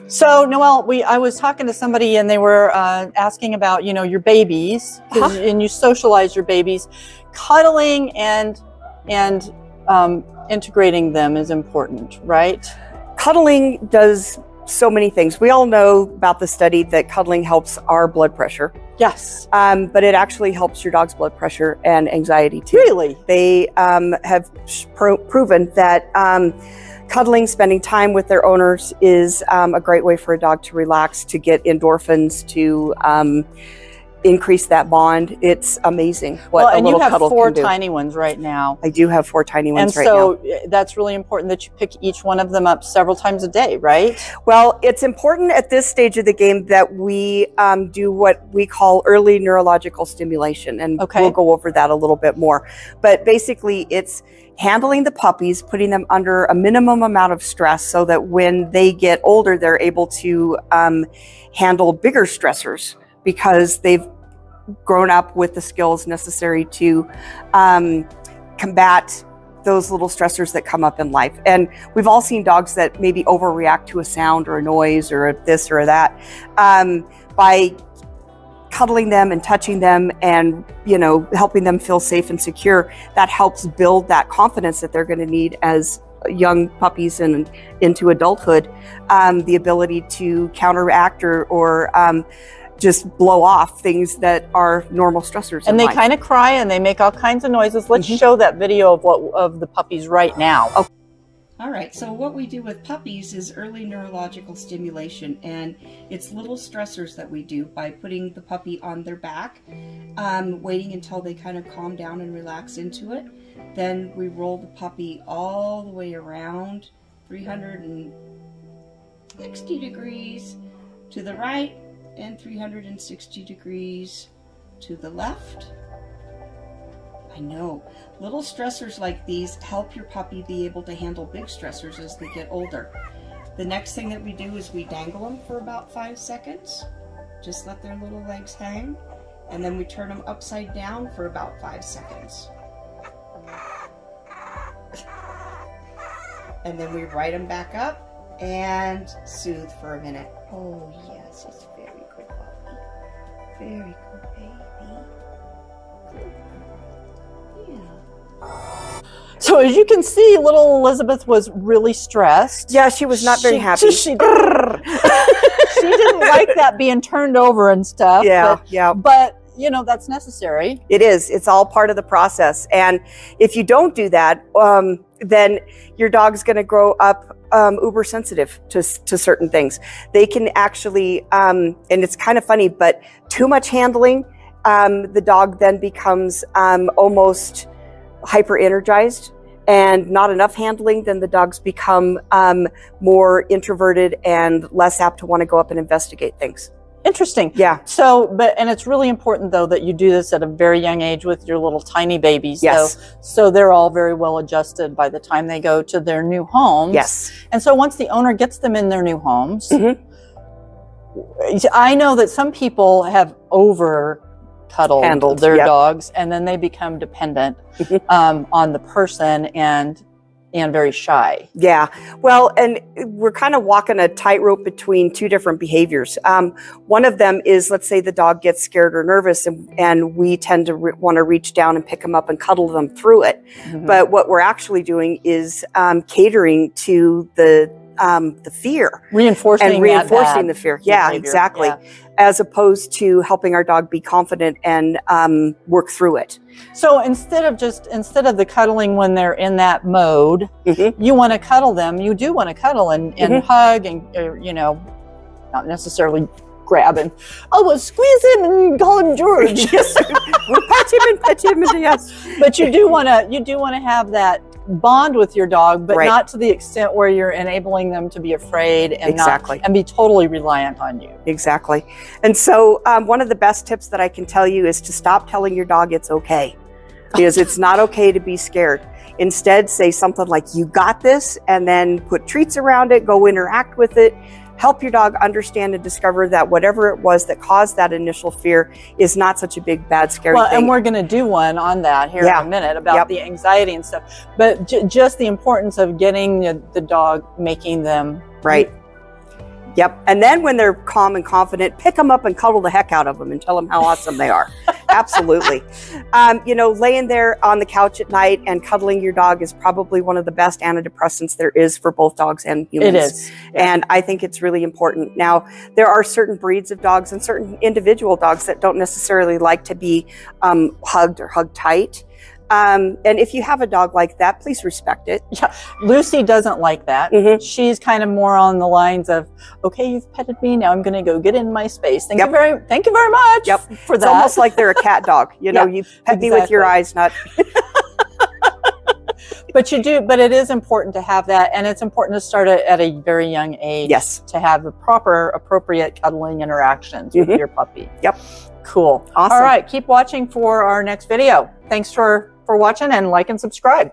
So, Noelle, I was talking to somebody and they were asking about, your babies, and you socialize your babies. Cuddling and integrating them is important, right? Cuddling does so many things. We all know about the study that cuddling helps our blood pressure. Yes. But it actually helps your dog's blood pressure and anxiety too. Really? They have proven that cuddling, spending time with their owners is a great way for a dog to relax, to get endorphins, to increase that bond. It's amazing what a little cuddle can do. And you have 4 tiny ones right now. I do have 4 tiny ones right now. And so that's really important that you pick each one of them up several times a day, right? Well, it's important at this stage of the game that we do what we call early neurological stimulation, and we'll go over that a little bit more. But basically, it's handling the puppies, putting them under a minimum amount of stress so that when they get older, they're able to handle bigger stressors because they've grown up with the skills necessary to combat those little stressors that come up in life. And we've all seen dogs that maybe overreact to a sound or a noise or a this or a that. By cuddling them and touching them and, helping them feel safe and secure, that helps build that confidence that they're going to need as young puppies and into adulthood, the ability to counteract or just blow off things that are normal stressors. And they kind of cry and they make all kinds of noises. Let's show that video of the puppies right now. Okay. All right, so what we do with puppies is early neurological stimulation, and it's little stressors that we do by putting the puppy on their back, waiting until they kind of calm down and relax into it. Then we roll the puppy all the way around 360 degrees to the right and 360 degrees to the left. I know, little stressors like these help your puppy be able to handle big stressors as they get older. The next thing that we do is we dangle them for about 5 seconds. Just let their little legs hang. And then we turn them upside down for about 5 seconds. And then we right them back up and soothe for a minute. Oh yes, it's very good puppy. Very good baby. Good. So as you can see, little Elizabeth was really stressed. Yeah, she was not very happy. She didn't like that being turned over and stuff. Yeah, But that's necessary. It is. It's all part of the process. And if you don't do that, then your dog's going to grow up uber sensitive to certain things. They can actually, and it's kind of funny, but too much handling, the dog then becomes almost hyper energized, and not enough handling, then the dogs become more introverted and less apt to want to go up and investigate things. Interesting. Yeah. So, and it's really important though that you do this at a very young age with your little tiny babies. Yes. So they're all very well adjusted by the time they go to their new homes. Yes. And so once the owner gets them in their new homes, I know that some people have cuddled their dogs, and then they become dependent on the person and very shy. Yeah, well, and we're kind of walking a tightrope between 2 different behaviors. One of them is, let's say the dog gets scared or nervous, and we tend to want to reach down and pick them up and cuddle them through it. But what we're actually doing is catering to the fear. Reinforcing the fear. Yeah, behavior. Exactly. Yeah. As opposed to helping our dog be confident and work through it. So instead of the cuddling when they're in that mode, you want to cuddle them. You do want to cuddle and hug and, not necessarily grab him. Oh, well, squeeze him and call him George. Yes, we'll pet him, yes. But you do want to have that bond with your dog, but not to the extent where you're enabling them to be afraid and and be totally reliant on you. Exactly. And so one of the best tips that I can tell you is to stop telling your dog it's okay, because it's not okay to be scared. Instead, say something like, you got this, and then put treats around it, go interact with it, help your dog understand and discover that whatever it was that caused that initial fear is not such a big, bad, scary thing. And we're going to do one on that here in a minute about the anxiety and stuff. But just the importance of getting the dog, making them right. Yep. And then when they're calm and confident, pick them up and cuddle the heck out of them and tell them how awesome they are. Absolutely. You know, laying there on the couch at night and cuddling your dog is probably one of the best antidepressants there is for both dogs and humans. It is. Yeah. And I think it's really important. Now, there are certain breeds of dogs and certain individual dogs that don't necessarily like to be hugged or hugged tight. And if you have a dog like that, please respect it. Yeah, Lucy doesn't like that. She's kind of more on the lines of, okay, you've petted me, now I'm going to go get in my space. Thank you very much for that. It's almost like they're a cat dog. You know, you pet me with your eyes, not... But it is important to have that, and it's important to start at a very young age. Yes. To have the proper, appropriate cuddling interactions with your puppy. Yep. Cool. Awesome. All right, keep watching for our next video. Thanks for watching, and like and subscribe.